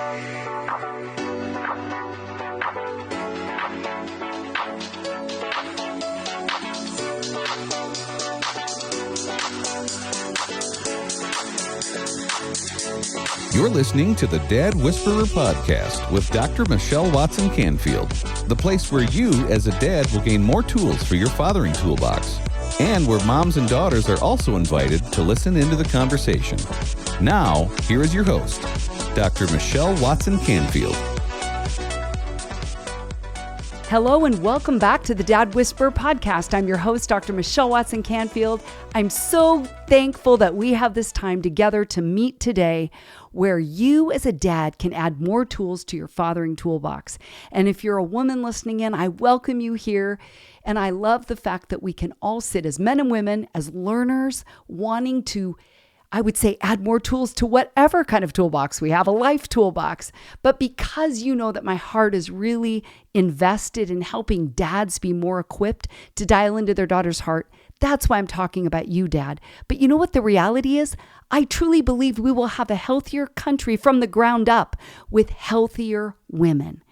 You're listening to the Dad Whisperer podcast with Dr. Michelle Watson Canfield, the place where you, as a dad, will gain more tools for your fathering toolbox, and where moms and daughters are also invited to listen into the conversation. Now, here is your host, Dr. Michelle Watson Canfield. Hello and welcome back to the Dad Whisperer podcast. I'm your host, Dr. Michelle Watson Canfield. I'm so thankful that we have this time together to meet today where you as a dad can add more tools to your fathering toolbox. And if you're a woman listening in, I welcome you here. And I love the fact that we can all sit as men and women, as learners, wanting to, I would say, add more tools to whatever kind of toolbox we have, a life toolbox. But because you know that my heart is really invested in helping dads be more equipped to dial into their daughter's heart, that's why I'm talking about you, Dad. But you know what the reality is? I truly believe we will have a healthier country from the ground up with healthier women.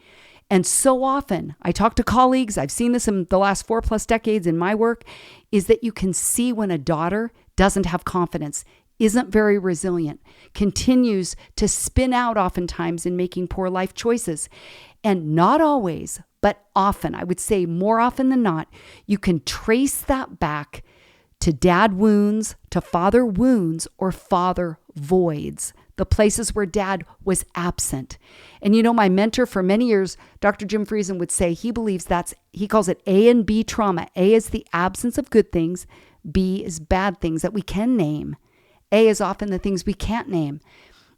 And so often, I talk to colleagues, I've seen this in the last 4+ decades in my work, is that you can see when a daughter doesn't have confidence, isn't very resilient, continues to spin out oftentimes in making poor life choices. And not always, but often, I would say more often than not, you can trace that back to dad wounds, to father wounds, or father voids, the places where dad was absent. And you know, my mentor for many years, Dr. Jim Friesen, would say he believes he calls it A and B trauma. A is the absence of good things. B is bad things that we can name. A is often the things we can't name.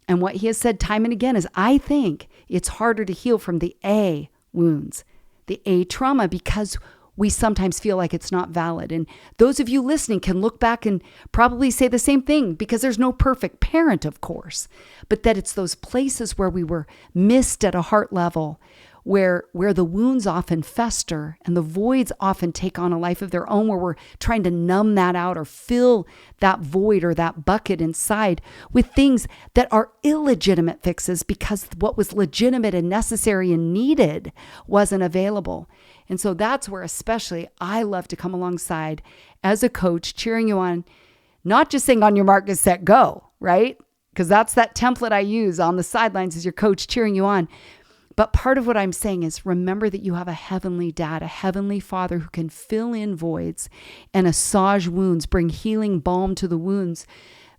And what he has said time and again is, I think it's harder to heal from the A wounds, the A trauma, because we sometimes feel like it's not valid. And those of you listening can look back and probably say the same thing, because there's no perfect parent, of course, but that it's those places where we were missed at a heart level, where the wounds often fester and the voids often take on a life of their own, where we're trying to numb that out or fill that void or that bucket inside with things that are illegitimate fixes because what was legitimate and necessary and needed wasn't available. And so that's where especially I love to come alongside as a coach, cheering you on, not just saying on your mark, get set, go, right? Because that's that template I use on the sidelines as your coach cheering you on. But part of what I'm saying is remember that you have a heavenly dad, a heavenly father who can fill in voids and massage wounds, bring healing balm to the wounds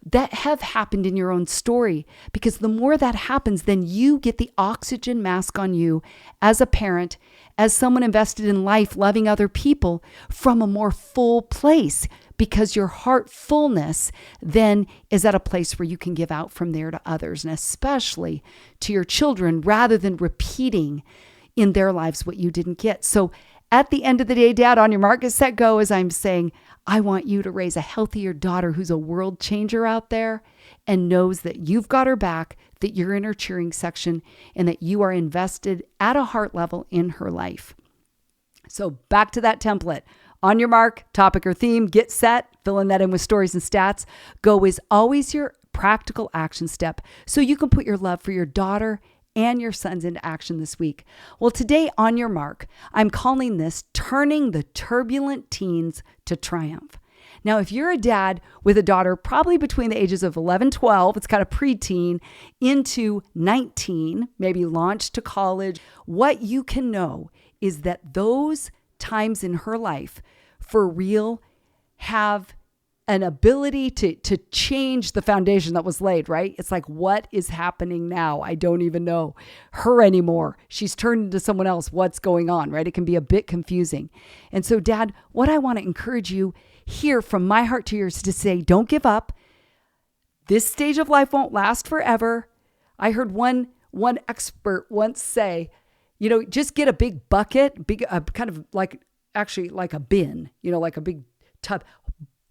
that have happened in your own story. Because the more that happens, then you get the oxygen mask on you as a parent, as someone invested in life, loving other people from a more full place. Because your heart fullness then is at a place where you can give out from there to others, and especially to your children, rather than repeating in their lives what you didn't get. So at the end of the day, Dad, on your mark, get set, go, as I'm saying, I want you to raise a healthier daughter who's a world changer out there and knows that you've got her back, that you're in her cheering section, and that you are invested at a heart level in her life. So back to that template. On your mark, topic or theme, get set, filling that in with stories and stats. Go is always your practical action step so you can put your love for your daughter and your sons into action this week. Well, today on your mark, I'm calling this turning the turbulent teens to triumph. Now, if you're a dad with a daughter probably between the ages of 11, 12, it's kind of preteen, into 19, maybe launched to college, what you can know is that those times in her life for real have an ability to change the foundation that was laid, right? It's like, what is happening now? I don't even know her anymore. She's turned into someone else. What's going on, right? It can be a bit confusing. And so, Dad, what I want to encourage you here from my heart to yours to say, don't give up. This stage of life won't last forever. I heard one expert once say, just get a big bucket, kind of like a bin, like a big tub,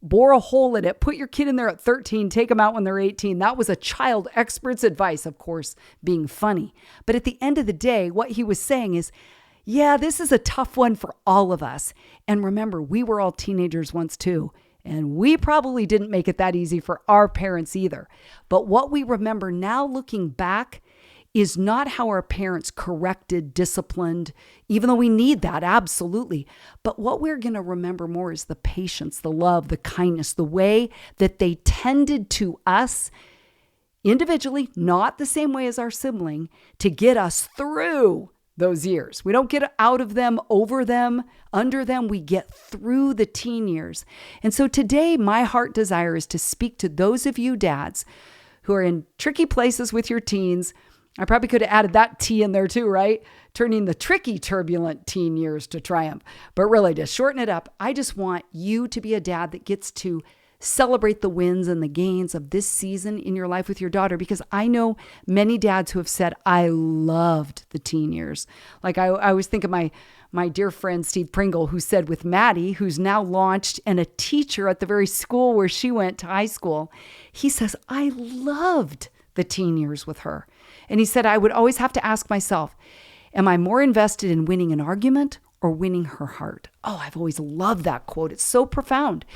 bore a hole in it, put your kid in there at 13, take them out when they're 18. That was a child expert's advice, of course, being funny. But at the end of the day, what he was saying is, yeah, this is a tough one for all of us. And remember, we were all teenagers once too. And we probably didn't make it that easy for our parents either. But what we remember now looking back is not how our parents corrected, disciplined, even though we need that, absolutely. But what we're going to remember more is the patience, the love, the kindness, the way that they tended to us individually, not the same way as our sibling, to get us through those years. We don't get out of them, over them, under them. We get through the teen years. And so today, my heart desire is to speak to those of you dads who are in tricky places with your teens. I probably could have added that T in there too, right? Turning the tricky, turbulent teen years to triumph. But really, to shorten it up, I just want you to be a dad that gets to celebrate the wins and the gains of this season in your life with your daughter, because I know many dads who have said, I loved the teen years. Like I always think of my dear friend, Steve Pringle, who said with Maddie, who's now launched and a teacher at the very school where she went to high school, he says, I loved the teen years with her. And he said, I would always have to ask myself, am I more invested in winning an argument or winning her heart? Oh, I've always loved that quote. It's so profound.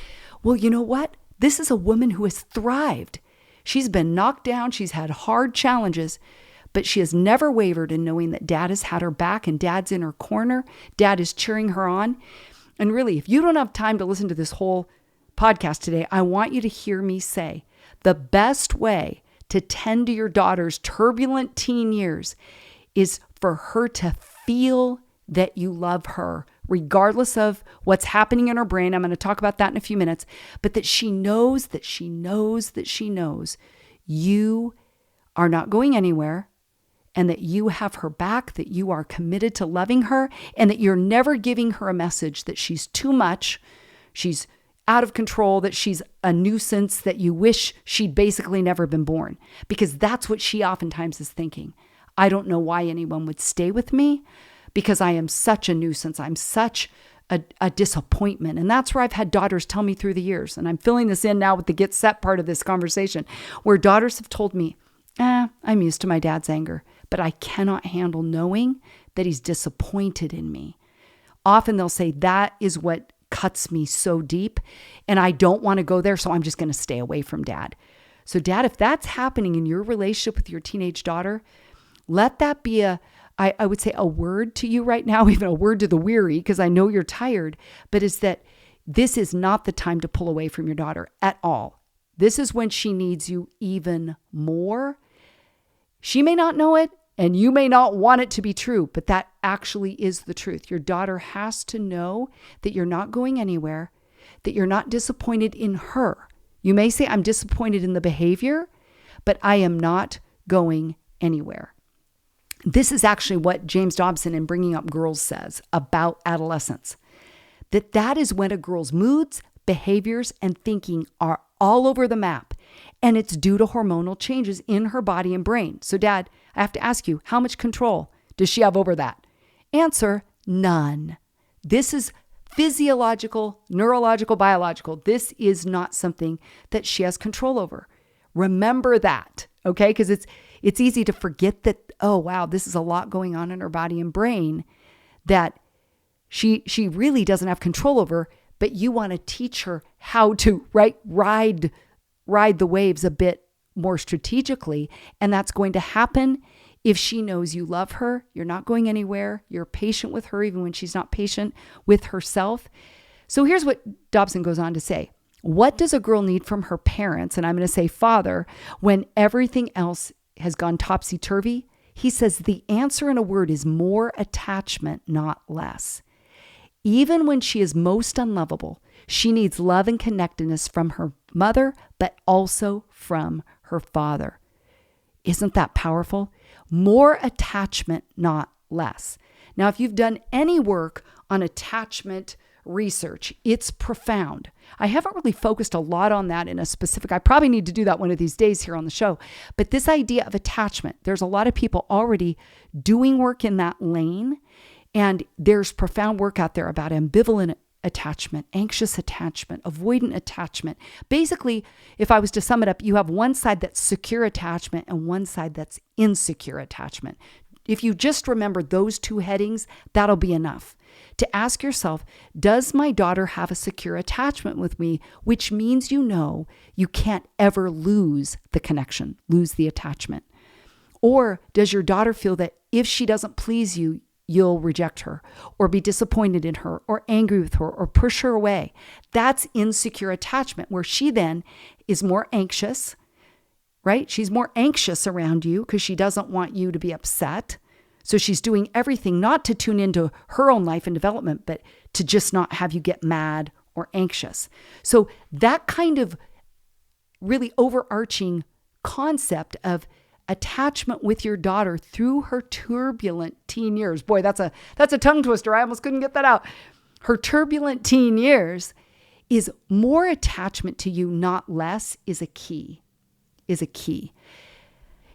Well, you know what? This is a woman who has thrived. She's been knocked down. She's had hard challenges, but she has never wavered in knowing that dad has had her back and dad's in her corner. Dad is cheering her on. And really, if you don't have time to listen to this whole podcast today, I want you to hear me say the best way to tend to your daughter's turbulent teen years is for her to feel that you love her, regardless of what's happening in her brain. I'm going to talk about that in a few minutes, but that she knows that she knows that she knows you are not going anywhere, and that you have her back, that you are committed to loving her, and that you're never giving her a message that she's too much, she's out of control, that she's a nuisance, that you wish she'd basically never been born. Because that's what she oftentimes is thinking. I don't know why anyone would stay with me, because I am such a nuisance. I'm such a disappointment. And that's where I've had daughters tell me through the years. And I'm filling this in now with the get set part of this conversation, where daughters have told me, I'm used to my dad's anger, but I cannot handle knowing that he's disappointed in me. Often they'll say, that is what cuts me so deep, and I don't want to go there, so I'm just going to stay away from dad. So dad, if that's happening in your relationship with your teenage daughter, let that be I would say a word to you right now, even a word to the weary, because I know you're tired, but is that this is not the time to pull away from your daughter at all. This is when she needs you even more. She may not know it, and you may not want it to be true, but that actually is the truth. Your daughter has to know that you're not going anywhere, that you're not disappointed in her. You may say, I'm disappointed in the behavior, but I am not going anywhere. This is actually what James Dobson in Bringing Up Girls says about adolescence, that is when a girl's moods, behaviors, and thinking are all over the map, and it's due to hormonal changes in her body and brain. So dad, I have to ask you, how much control does she have over that? Answer, none. This is physiological, neurological, biological. This is not something that she has control over. Remember that, okay? Because it's easy to forget that, oh, wow, this is a lot going on in her body and brain that she really doesn't have control over, but you want to teach her how to ride the waves a bit more strategically. And that's going to happen if she knows you love her, you're not going anywhere, you're patient with her even when she's not patient with herself. So here's what Dobson goes on to say. What does a girl need from her parents, and I'm going to say father, when everything else has gone topsy-turvy? He says the answer in a word is more attachment, not less. Even when she is most unlovable, she needs love and connectedness from her mother, but also from her father. Isn't that powerful? More attachment, not less. Now, if you've done any work on attachment research, it's profound. I haven't really focused a lot on that in a specific, I probably need to do that one of these days here on the show. But this idea of attachment, there's a lot of people already doing work in that lane. And there's profound work out there about ambivalent attachment, anxious attachment, avoidant attachment. Basically, if I was to sum it up, you have one side that's secure attachment and one side that's insecure attachment. If you just remember those two headings, that'll be enough to ask yourself, does my daughter have a secure attachment with me? Which means you know you can't ever lose the connection, lose the attachment. Or does your daughter feel that if she doesn't please you, you'll reject her or be disappointed in her or angry with her or push her away? That's insecure attachment, where she then is more anxious, right? She's more anxious around you because she doesn't want you to be upset. So she's doing everything not to tune into her own life and development, but to just not have you get mad or anxious. So that kind of really overarching concept of attachment with your daughter through her turbulent teen years. Boy, that's a tongue twister. I almost couldn't get that out. Her turbulent teen years is more attachment to you, not less, is a key.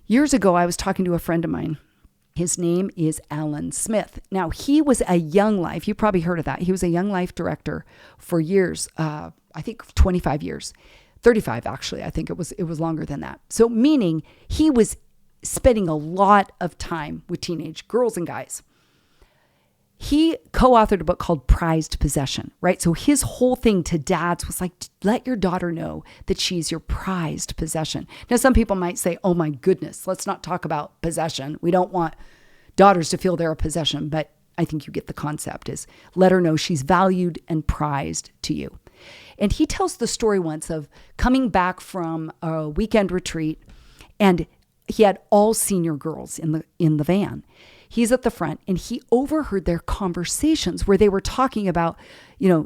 Years ago, I was talking to a friend of mine. His name is Alan Smith. Now, he was a Young Life. You probably heard of that. He was a Young Life director for years, I think 25 years, 35 actually. I think it was longer than that. So meaning he was spending a lot of time with teenage girls and guys. He co-authored a book called Prized Possession, right? So his whole thing to dads was like, let your daughter know that she's your prized possession. Now, some people might say, oh my goodness, let's not talk about possession. We don't want daughters to feel they're a possession, but I think you get the concept is let her know she's valued and prized to you. And he tells the story once of coming back from a weekend retreat, and he had all senior girls in the van. He's at the front, and he overheard their conversations where they were talking about,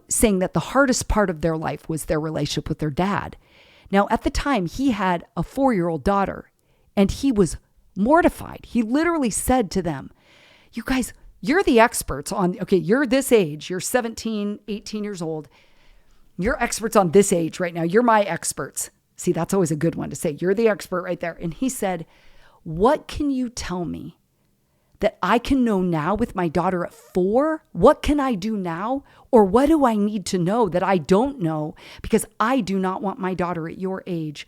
saying that the hardest part of their life was their relationship with their dad. Now, at the time, he had a 4-year-old daughter, and he was mortified. He literally said to them, you guys, you're the experts on, you're this age, you're 17, 18 years old. You're experts on this age right now. You're my experts. See, that's always a good one to say. You're the expert right there. And he said, what can you tell me that I can know now with my daughter at 4? What can I do now? Or what do I need to know that I don't know? Because I do not want my daughter at your age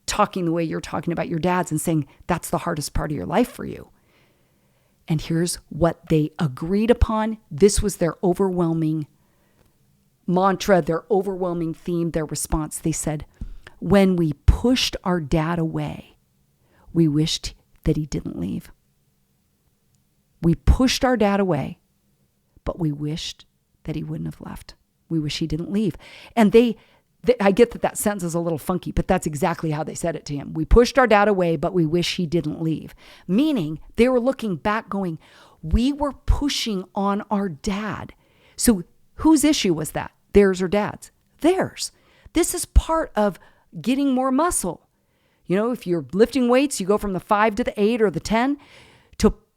talking the way you're talking about your dads and saying that's the hardest part of your life for you. And here's what they agreed upon. This was their overwhelming mantra, their overwhelming theme, their response. They said, when we pushed our dad away, we wished that he didn't leave. We pushed our dad away, but we wished that he wouldn't have left. We wish he didn't leave. And I get that sentence is a little funky, but that's exactly how they said it to him. We pushed our dad away, but we wish he didn't leave. Meaning they were looking back going, we were pushing on our dad. So whose issue was that? Theirs or dad's? Theirs. This is part of getting more muscle. If you're lifting weights, you go from the 5 to the 8 or the 10.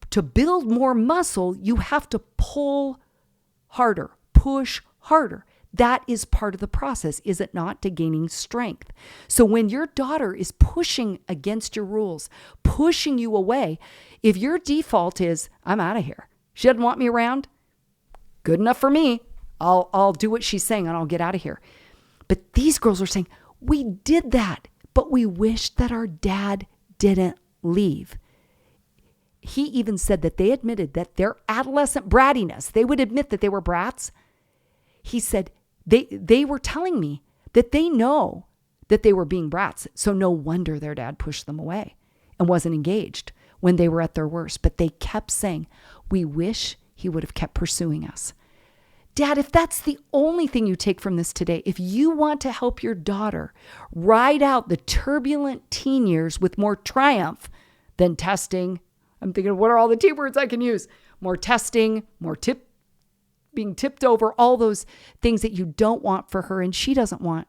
To build more muscle, you have to pull harder, push harder. That is part of the process, is it not, to gaining strength? So when your daughter is pushing against your rules, pushing you away, if your default is, I'm out of here, she doesn't want me around, good enough for me, I'll do what she's saying and I'll get out of here. But these girls are saying, we did that, but we wished that our dad didn't leave. He even said that they admitted that their adolescent brattiness, they would admit that they were brats. He said they were telling me that they know that they were being brats. So no wonder their dad pushed them away and wasn't engaged when they were at their worst. But they kept saying, we wish he would have kept pursuing us. Dad, if that's the only thing you take from this today, if you want to help your daughter ride out the turbulent teen years with more triumph than testing, I'm thinking, what are all the T words I can use? More testing, being tipped over, all those things that you don't want for her and she doesn't want.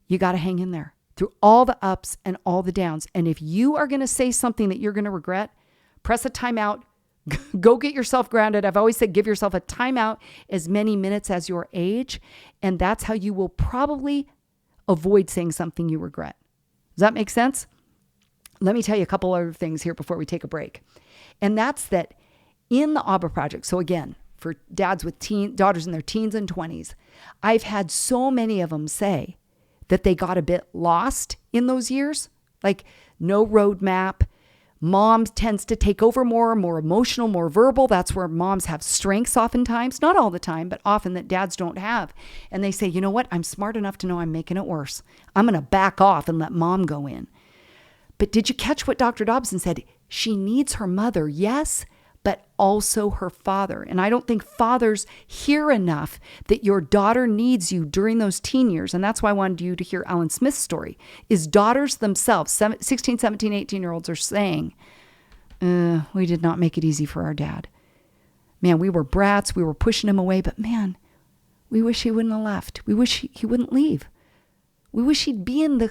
You got to hang in there through all the ups and all the downs. And if you are going to say something that you're going to regret, press a timeout, go get yourself grounded. I've always said, give yourself a timeout as many minutes as your age. And that's how you will probably avoid saying something you regret. Does that make sense? Let me tell you a couple other things here before we take a break. And that's that in the ABBA project. So again, for dads with daughters in their teens and 20s, I've had so many of them say that they got a bit lost in those years, like no roadmap. Mom tends to take over more emotional, more verbal. That's where moms have strengths oftentimes, not all the time, but often that dads don't have. And they say, you know what? I'm smart enough to know I'm making it worse. I'm going to back off and let mom go in. But did you catch what Dr. Dobson said? She needs her mother, yes, but also her father. And I don't think fathers hear enough that your daughter needs you during those teen years. And that's why I wanted you to hear Alan Smith's story, is daughters themselves, 16, 17, 18-year-olds are saying, we did not make it easy for our dad. Man, we were brats. We were pushing him away. But man, we wish he wouldn't have left. We wish he wouldn't leave. We wish he'd be in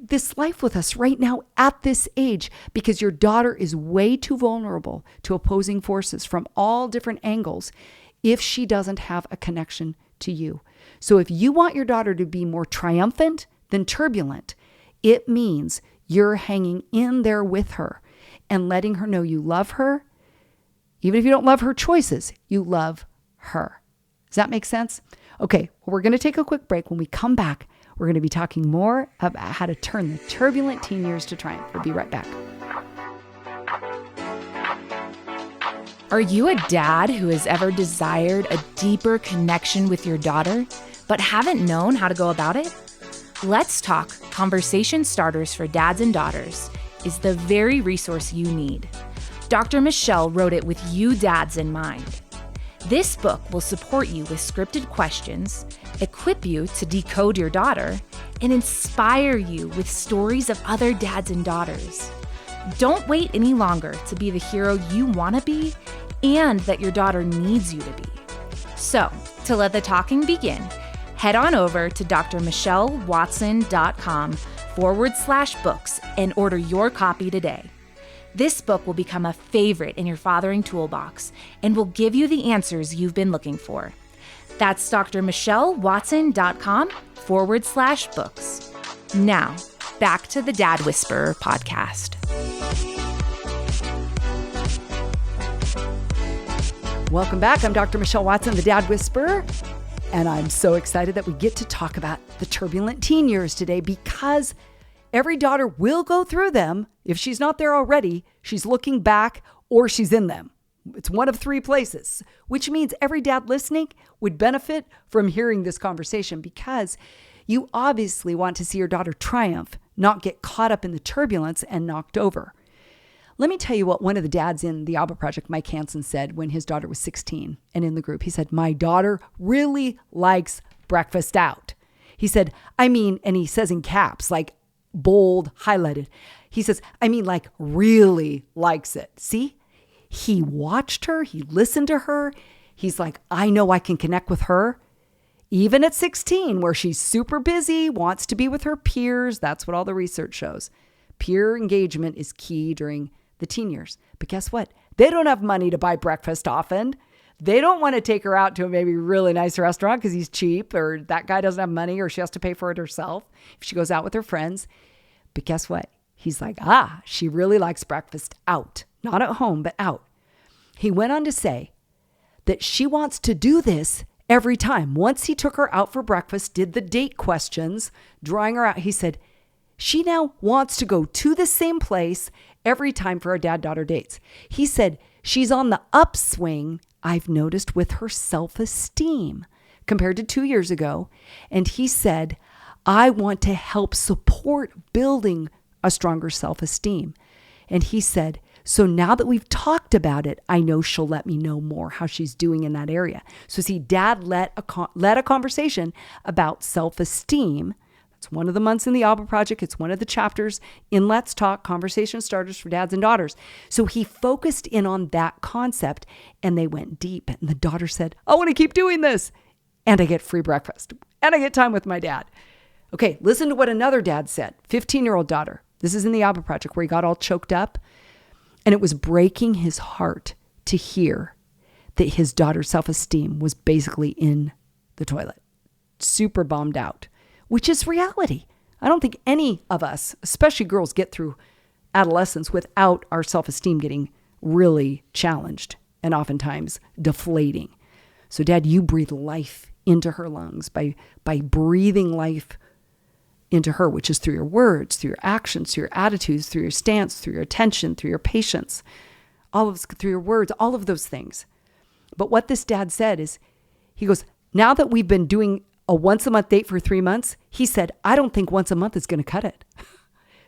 this life with us right now at this age, because your daughter is way too vulnerable to opposing forces from all different angles if she doesn't have a connection to you. So if you want your daughter to be more triumphant than turbulent, it means you're hanging in there with her and letting her know you love her. Even if you don't love her choices, you love her. Does that make sense? Okay, well, we're going to take a quick break. When we come back, we're going to be talking more about how to turn the turbulent teen years to triumph. We'll be right back. Are you a dad who has ever desired a deeper connection with your daughter, but haven't known how to go about it? Let's Talk Conversation Starters for Dads and Daughters is the very resource you need. Dr. Michelle wrote it with you dads in mind. This book will support you with scripted questions, equip you to decode your daughter, and inspire you with stories of other dads and daughters. Don't wait any longer to be the hero you want to be and that your daughter needs you to be. So, to let the talking begin, head on over to drmichellewatson.com/books and order your copy today. This book will become a favorite in your fathering toolbox and will give you the answers you've been looking for. That's drmichellewatson.com/books. Now, back to the Dad Whisperer podcast. Welcome back. I'm Dr. Michelle Watson, the Dad Whisperer, and I'm so excited that we get to talk about the turbulent teen years today, because every daughter will go through them. If she's not there already, she's looking back or she's in them. It's one of three places, which means every dad listening would benefit from hearing this conversation, because you obviously want to see your daughter triumph, not get caught up in the turbulence and knocked over. Let me tell you what one of the dads in the ABBA Project, Mike Hansen, said when his daughter was 16 and in the group. He said, "My daughter really likes breakfast out." He said, and he says in caps, like bold, highlighted. He says, like really likes it. See, he watched her. He listened to her. He's like, I know I can connect with her. Even at 16, where she's super busy, wants to be with her peers. That's what all the research shows. Peer engagement is key during the teen years. But guess what? They don't have money to buy breakfast often. They don't want to take her out to a maybe really nice restaurant because he's cheap, or that guy doesn't have money, or she has to pay for it herself if she goes out with her friends. But guess what? He's like, she really likes breakfast out, not at home, but out. He went on to say that she wants to do this every time. Once he took her out for breakfast, did the date questions, drawing her out, he said, she now wants to go to the same place every time for our dad-daughter dates. He said, she's on the upswing, I've noticed, with her self-esteem compared to 2 years ago. And he said, I want to help support building a stronger self-esteem. And he said, so now that we've talked about it, I know she'll let me know more how she's doing in that area. So see, dad led a conversation about self-esteem. It's one of the months in the ABBA Project. It's one of the chapters in Let's Talk, Conversation Starters for Dads and Daughters. So he focused in on that concept, and they went deep. And the daughter said, I want to keep doing this. And I get free breakfast. And I get time with my dad. Okay, listen to what another dad said. 15-year-old daughter. This is in the ABBA Project, where he got all choked up. And it was breaking his heart to hear that his daughter's self-esteem was basically in the toilet. Super bummed out. Which is reality. I don't think any of us, especially girls, get through adolescence without our self-esteem getting really challenged and oftentimes deflating. So Dad, you breathe life into her lungs by breathing life into her, which is through your words, through your actions, through your attitudes, through your stance, through your attention, through your patience, through your words, all of those things. But what this dad said is, he goes, now that we've been doing a once a month date for 3 months, he said, I don't think once a month is going to cut it.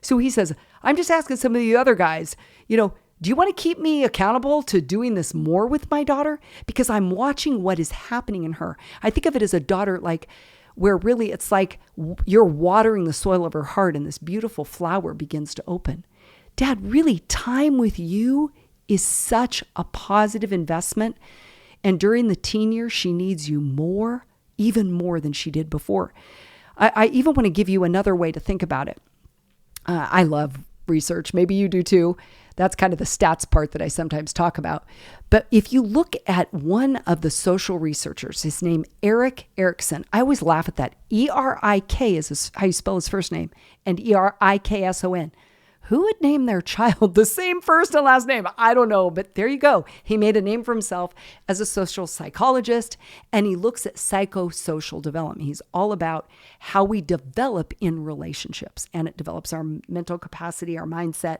So he says, I'm just asking some of the other guys, do you want to keep me accountable to doing this more with my daughter? Because I'm watching what is happening in her. I think of it as a daughter, like where really it's like you're watering the soil of her heart and this beautiful flower begins to open. Dad, really, time with you is such a positive investment. And during the teen years, she needs you more, even more than she did before. I even want to give you another way to think about it. I love research. Maybe you do too. That's kind of the stats part that I sometimes talk about. But if you look at one of the social researchers, his name Erik Erikson, I always laugh at that. E-R-I-K is how you spell his first name, and E-R-I-K-S-O-N. Who would name their child the same first and last name? I don't know, but there you go. He made a name for himself as a social psychologist, and he looks at psychosocial development. He's all about how we develop in relationships, and it develops our mental capacity, our mindset.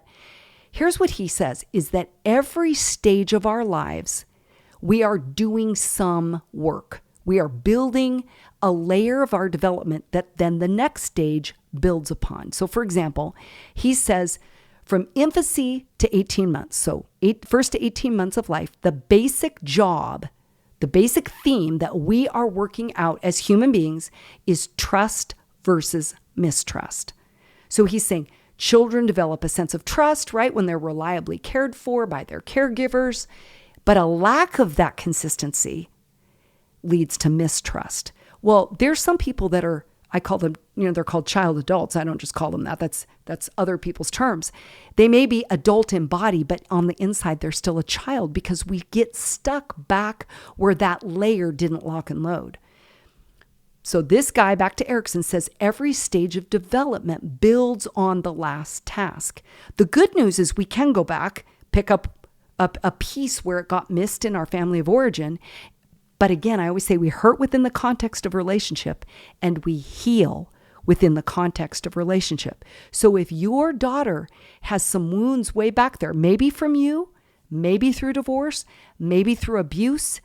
Here's what he says, is that every stage of our lives, we are doing some work. We are building a layer of our development that then the next stage builds upon. So for example, he says from infancy to 18 months, so first to 18 months of life, the basic job, the basic theme that we are working out as human beings is trust versus mistrust. So he's saying children develop a sense of trust, right, when they're reliably cared for by their caregivers, but a lack of that consistency leads to mistrust. Well, there's some people that are, I call them, they're called child adults. I don't just call them that. That's other people's terms. They may be adult in body, but on the inside, they're still a child because we get stuck back where that layer didn't lock and load. So this guy, back to Erikson, says every stage of development builds on the last task. The good news is we can go back, pick up a piece where it got missed in our family of origin. But again, I always say we hurt within the context of relationship and we heal within the context of relationship. So if your daughter has some wounds way back there, maybe from you, maybe through divorce, maybe through abuse,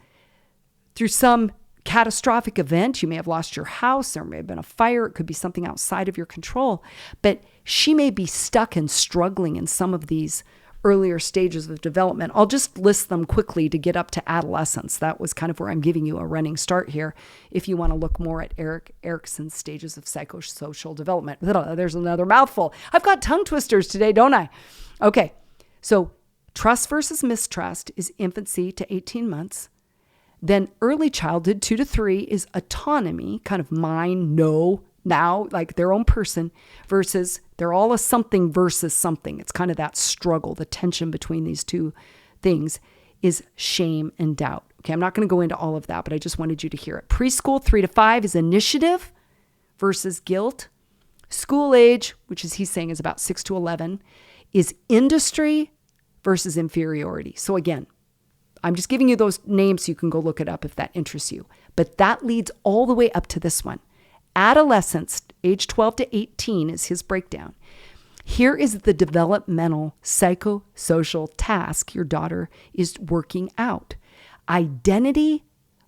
through some catastrophic event, you may have lost your house, there may have been a fire, it could be something outside of your control, but she may be stuck and struggling in some of these earlier stages of development. I'll just list them quickly to get up to adolescence. That was kind of where I'm giving you a running start here. If you want to look more at Erik Erikson's stages of psychosocial development. There's another mouthful. I've got tongue twisters today, don't I? Okay, so trust versus mistrust is infancy to 18 months. Then early childhood, 2 to 3, is autonomy, kind of mine, no, now, like their own person, versus they're all a something versus something. It's kind of that struggle, the tension between these two things is shame and doubt. Okay, I'm not going to go into all of that, but I just wanted you to hear it. Preschool, 3 to 5, is initiative versus guilt. School age, which is he's saying is about 6 to 11, is industry versus inferiority. So again, I'm just giving you those names so you can go look it up if that interests you. But that leads all the way up to this one. Adolescence, age 12 to 18 is his breakdown. Here is the developmental psychosocial task your daughter is working out. Identity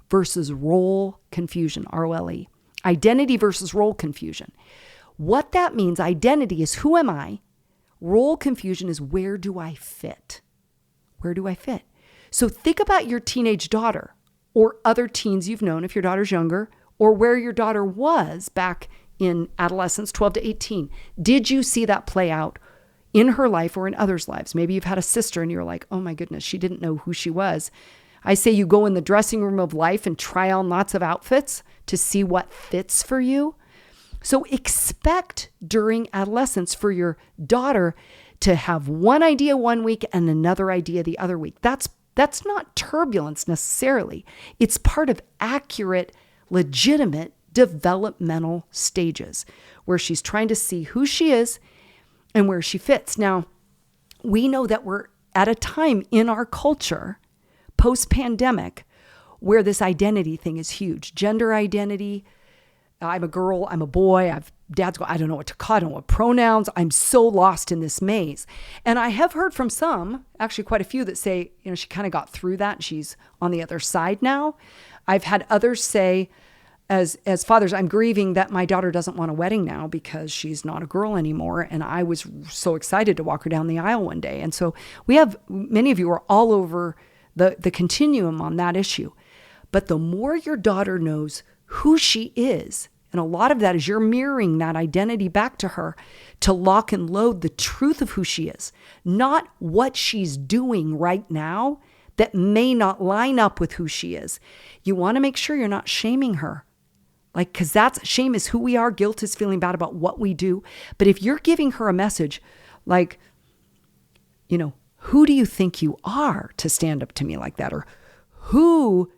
versus role confusion, ROLE. Identity versus role confusion. What that means, identity is who am I? Role confusion is where do I fit? Where do I fit? So think about your teenage daughter or other teens you've known if your daughter's younger, or where your daughter was back in adolescence, 12 to 18. Did you see that play out in her life or in others' lives? Maybe you've had a sister and you're like, oh my goodness, she didn't know who she was. I say you go in the dressing room of life and try on lots of outfits to see what fits for you. So expect during adolescence for your daughter to have one idea one week and another idea the other week. That's not turbulence necessarily. It's part of accurate, legitimate developmental stages where she's trying to see who she is and where she fits. Now, we know that we're at a time in our culture, post-pandemic, where this identity thing is huge. Gender identity. I'm a girl, I'm a boy, dad's going, I don't know what to call, I don't know what pronouns. I'm so lost in this maze. And I have heard from some, actually quite a few, that say, she kind of got through that and she's on the other side now. I've had others say, as fathers, I'm grieving that my daughter doesn't want a wedding now because she's not a girl anymore. And I was so excited to walk her down the aisle one day. And so many of you are all over the continuum on that issue. But the more your daughter knows who she is, and a lot of that is you're mirroring that identity back to her to lock and load the truth of who she is, not what she's doing right now that may not line up with who she is. You want to make sure you're not shaming her. Because shame is who we are. Guilt is feeling bad about what we do. But if you're giving her a message like, who do you think you are to stand up to me like that? Or who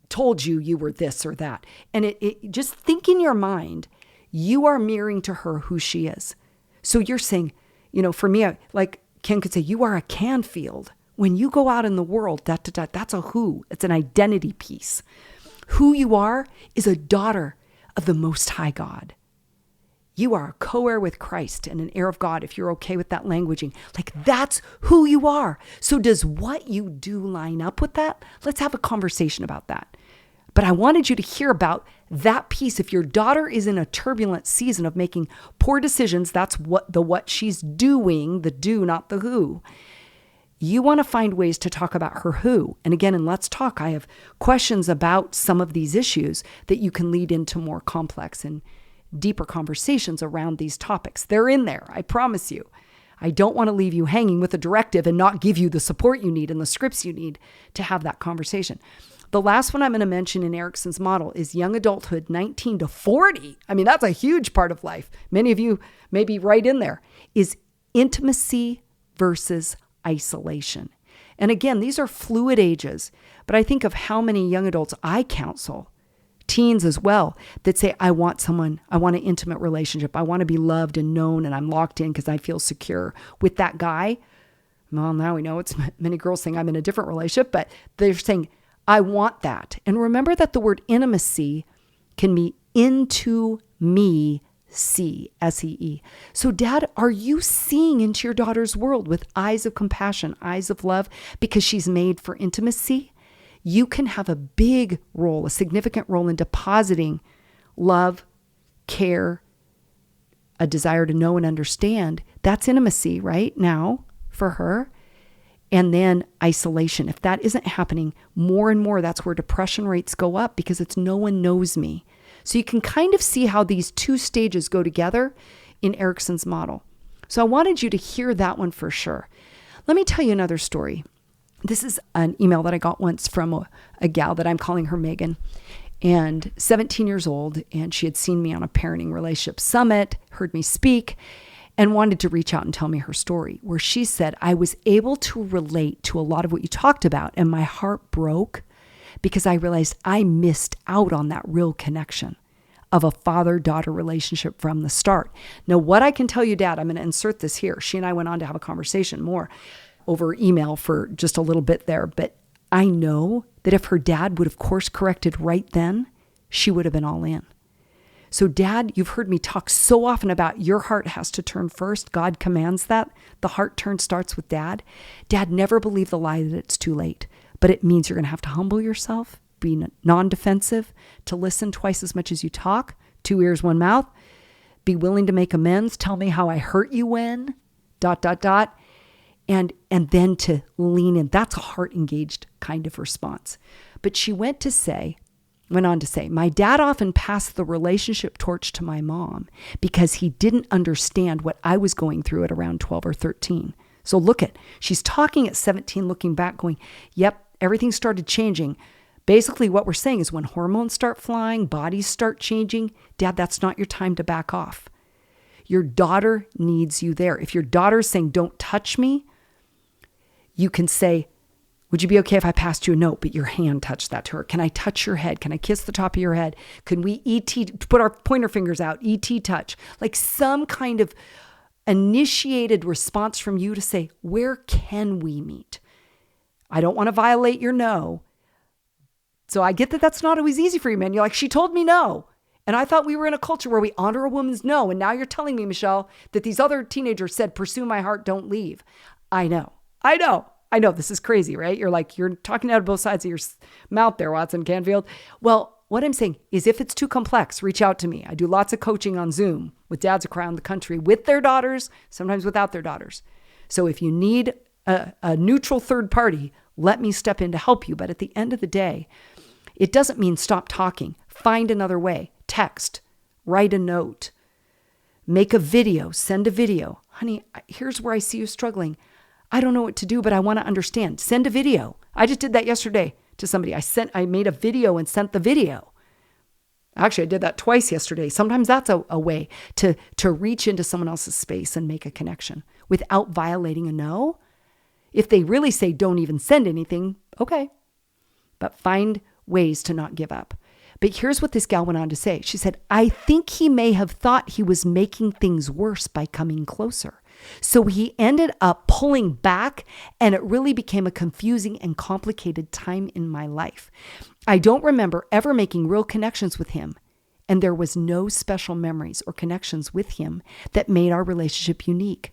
told you were this or that? And it just think in your mind, you are mirroring to her who she is. So you're saying, for me, like Ken could say, you are a Canfield. When you go out in the world, that's a who. It's an identity piece. Who you are is a daughter of the Most High God. You are a co-heir with Christ and an heir of God, if you're okay with that languaging. That's who you are. So does what you do line up with that? Let's have a conversation about that. But I wanted you to hear about that piece. If your daughter is in a turbulent season of making poor decisions, that's what she's doing, the do, not the who. You want to find ways to talk about her who. And again, in Let's Talk, I have questions about some of these issues that you can lead into more complex and deeper conversations around these topics. They're in there, I promise you. I don't want to leave you hanging with a directive and not give you the support you need and the scripts you need to have that conversation. The last one I'm going to mention in Erickson's model is young adulthood, 19 to 40. I mean, that's a huge part of life. Many of you may be right in there, is intimacy versus isolation. And again, these are fluid ages, but I think of how many young adults I counsel, teens as well, that say, I want an intimate relationship. I want to be loved and known, and I'm locked in because I feel secure with that guy. Well, now we know it's many girls saying I'm in a different relationship, but they're saying, I want that. And remember that the word intimacy can be into me, S-E-E. So Dad, are you seeing into your daughter's world with eyes of compassion, eyes of love, because she's made for intimacy? You can have a big role, a significant role in depositing love, care, a desire to know and understand. That's intimacy right now for her. And then isolation. If that isn't happening more and more, that's where depression rates go up because it's no one knows me. So you can kind of see how these two stages go together in Erickson's model. So I wanted you to hear that one for sure. Let me tell you another story. This is an email that I got once from a gal that I'm calling her Megan, and 17 years old, and she had seen me on a parenting relationship summit, heard me speak, and wanted to reach out and tell me her story, where she said, I was able to relate to a lot of what you talked about, and my heart broke because I realized I missed out on that real connection of a father-daughter relationship from the start. Now, what I can tell you, Dad, I'm going to insert this here. She and I went on to have a conversation more over email for just a little bit there, but I know that if her dad would have course corrected right then, she would have been all in. So Dad, you've heard me talk so often about your heart has to turn first. God commands that. The heart turn starts with Dad. Dad, never believe the lie that it's too late, but it means you're going to have to humble yourself, be non-defensive, to listen twice as much as you talk, 2 ears, 1 mouth, be willing to make amends, tell me how I hurt you when, ... And then to lean in. That's a heart-engaged kind of response. But she went on to say, my dad often passed the relationship torch to my mom because he didn't understand what I was going through at around 12 or 13. So she's talking at 17, looking back, going, yep, everything started changing. Basically, what we're saying is when hormones start flying, bodies start changing, Dad, that's not your time to back off. Your daughter needs you there. If your daughter is saying, don't touch me, you can say, would you be okay if I passed you a note, but your hand touched that to her? Can I touch your head? Can I kiss the top of your head? Can we put our pointer fingers out, ET touch? Like some kind of initiated response from you to say, where can we meet? I don't want to violate your no. So I get that that's not always easy for you, man. You're like, she told me no. And I thought we were in a culture where we honor a woman's no. And now you're telling me, Michelle, that these other teenagers said, pursue my heart, don't leave. I know. This is crazy, right? You're talking out of both sides of your mouth there, Watson Canfield. Well, What I'm saying is if it's too complex, reach out to me. I do lots of coaching on Zoom with dads around the country with their daughters, sometimes without their daughters. So if you need a neutral third party, let me step in to help you. But at the end of the day, it doesn't mean stop talking. Find another way. Text, write a note, make a video, send a video. Honey, here's where I see you struggling. I don't know what to do, but I want to understand. Send a video. I just did that yesterday to somebody. I made a video and sent the video. Actually, I did that twice yesterday. Sometimes that's a way to reach into someone else's space and make a connection without violating a no. If they really say don't even send anything, okay. But find ways to not give up. But here's what this gal went on to say. She said, I think he may have thought he was making things worse by coming closer. So he ended up pulling back, and it really became a confusing and complicated time in my life. I don't remember ever making real connections with him, and there was no special memories or connections with him that made our relationship unique.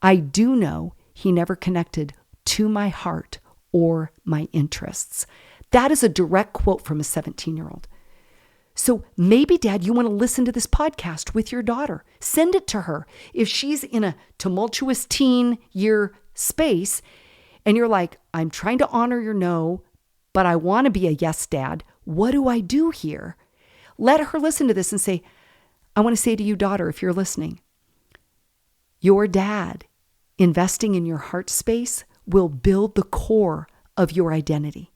I do know he never connected to my heart or my interests. That is a direct quote from a 17-year-old. So maybe, Dad, you want to listen to this podcast with your daughter. Send it to her. If she's in a tumultuous teen year space and you're like, I'm trying to honor your no, but I want to be a yes, Dad. What do I do here? Let her listen to this and say, I want to say to you, daughter, if you're listening, your dad investing in your heart space will build the core of your identity.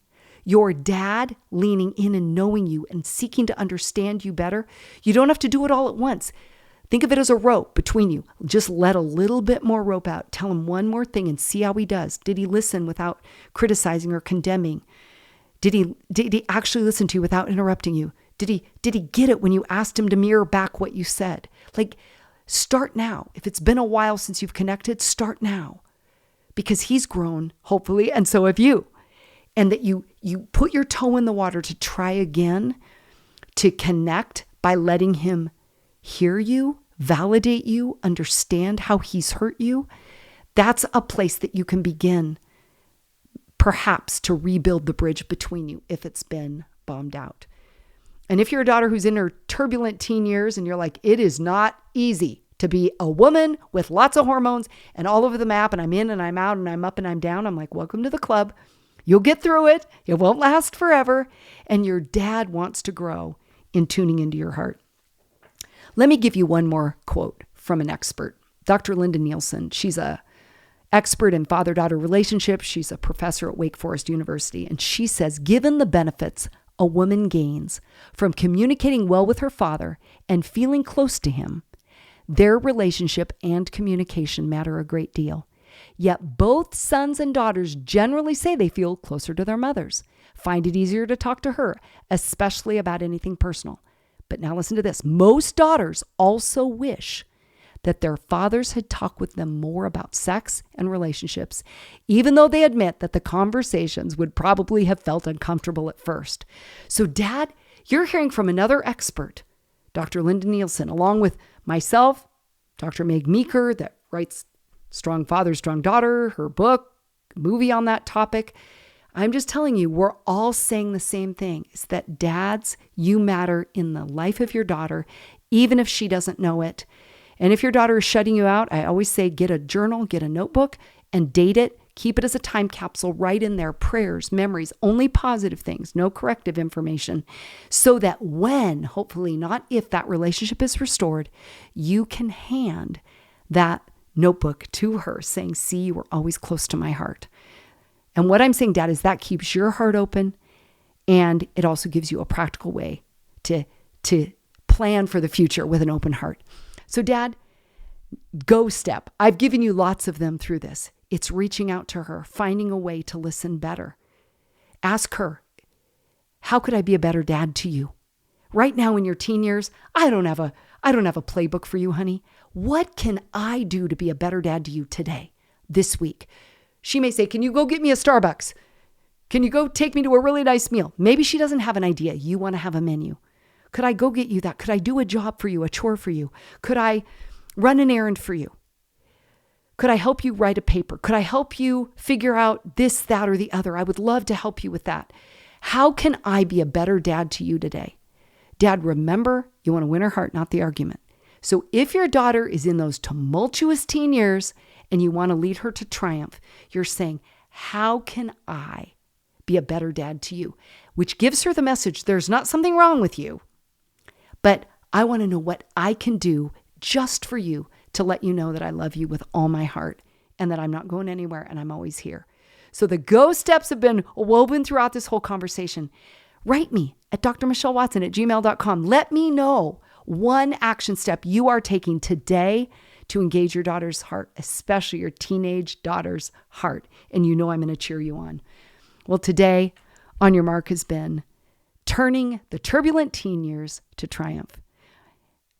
Your dad leaning in and knowing you and seeking to understand you better. You don't have to do it all at once. Think of it as a rope between you. Just let a little bit more rope out. Tell him one more thing and see how he does. Did he listen without criticizing or condemning? Did he actually listen to you without interrupting you? Did he get it when you asked him to mirror back what you said? Like, start now. If it's been a while since you've connected, start now. Because he's grown, hopefully, and so have you. And that you put your toe in the water to try again, to connect by letting him hear you, validate you, understand how he's hurt you. That's a place that you can begin, perhaps, to rebuild the bridge between you if it's been bombed out. And if you're a daughter who's in her turbulent teen years and you're like, it is not easy to be a woman with lots of hormones and all over the map, and I'm in and I'm out and I'm up and I'm down, I'm like, welcome to the club. You'll get through it. It won't last forever. And your dad wants to grow in tuning into your heart. Let me give you one more quote from an expert, Dr. Linda Nielsen. She's a expert in father-daughter relationships. She's a professor at Wake Forest University. And she says, given the benefits a woman gains from communicating well with her father and feeling close to him, their relationship and communication matter a great deal. Yet both sons and daughters generally say they feel closer to their mothers, find it easier to talk to her, especially about anything personal. But now listen to this. Most daughters also wish that their fathers had talked with them more about sex and relationships, even though they admit that the conversations would probably have felt uncomfortable at first. So, Dad, you're hearing from another expert, Dr. Linda Nielsen, along with myself, Dr. Meg Meeker, that writes Strong Father, Strong Daughter, her book, movie on that topic. I'm just telling you, we're all saying the same thing, is that dads, you matter in the life of your daughter, even if she doesn't know it. And if your daughter is shutting you out, I always say, get a journal, get a notebook and date it. Keep it as a time capsule, write in there prayers, memories, only positive things, no corrective information, so that when, hopefully not if, that relationship is restored, you can hand that notebook to her saying, see, you were always close to my heart. And what I'm saying, Dad, is that keeps your heart open, and it also gives you a practical way to plan for the future with an open heart. So, Dad, go step. I've given you lots of them through this. It's reaching out to her, finding a way to listen better. Ask her, how could I be a better dad to you? Right now in your teen years, I don't have a playbook for you, honey. What can I do to be a better dad to you today, this week? She may say, can you go get me a Starbucks? Can you go take me to a really nice meal? Maybe she doesn't have an idea. You want to have a menu. Could I go get you that? Could I do a job for you, a chore for you? Could I run an errand for you? Could I help you write a paper? Could I help you figure out this, that, or the other? I would love to help you with that. How can I be a better dad to you today? Dad, remember, you want to win her heart, not the argument. So if your daughter is in those tumultuous teen years and you want to lead her to triumph, you're saying, how can I be a better dad to you? Which gives her the message, there's not something wrong with you, but I want to know what I can do just for you to let you know that I love you with all my heart and that I'm not going anywhere and I'm always here. So the go steps have been woven throughout this whole conversation. Write me at drmichellewatson@gmail.com. Let me know one action step you are taking today to engage your daughter's heart, especially your teenage daughter's heart. And you know I'm going to cheer you on. Well, today on Your Mark has been turning the turbulent teen years to triumph.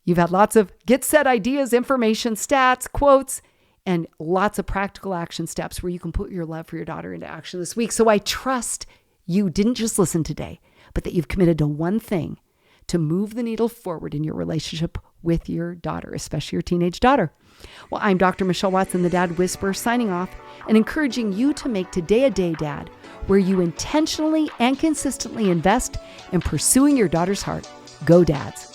You've had lots of get set ideas, information, stats, quotes, and lots of practical action steps where you can put your love for your daughter into action this week. So I trust you didn't just listen today, but that you've committed to one thing to move the needle forward in your relationship with your daughter, especially your teenage daughter. Well, I'm Dr. Michelle Watson, the Dad Whisperer, signing off and encouraging you to make today a day, Dad, where you intentionally and consistently invest in pursuing your daughter's heart. Go Dads.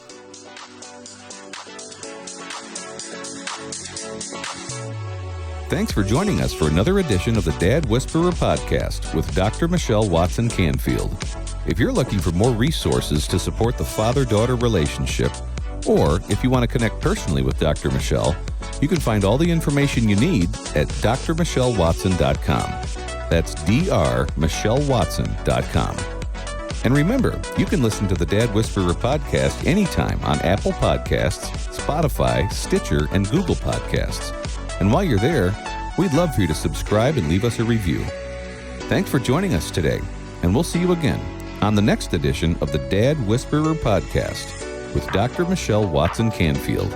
Thanks for joining us for another edition of the Dad Whisperer podcast with Dr. Michelle Watson Canfield. If you're looking for more resources to support the father-daughter relationship, or if you want to connect personally with Dr. Michelle, you can find all the information you need at drmichellewatson.com. That's drmichellewatson.com. And remember, you can listen to the Dad Whisperer podcast anytime on Apple Podcasts, Spotify, Stitcher, and Google Podcasts. And while you're there, we'd love for you to subscribe and leave us a review. Thanks for joining us today, and we'll see you again on the next edition of the Dad Whisperer podcast with Dr. Michelle Watson Canfield.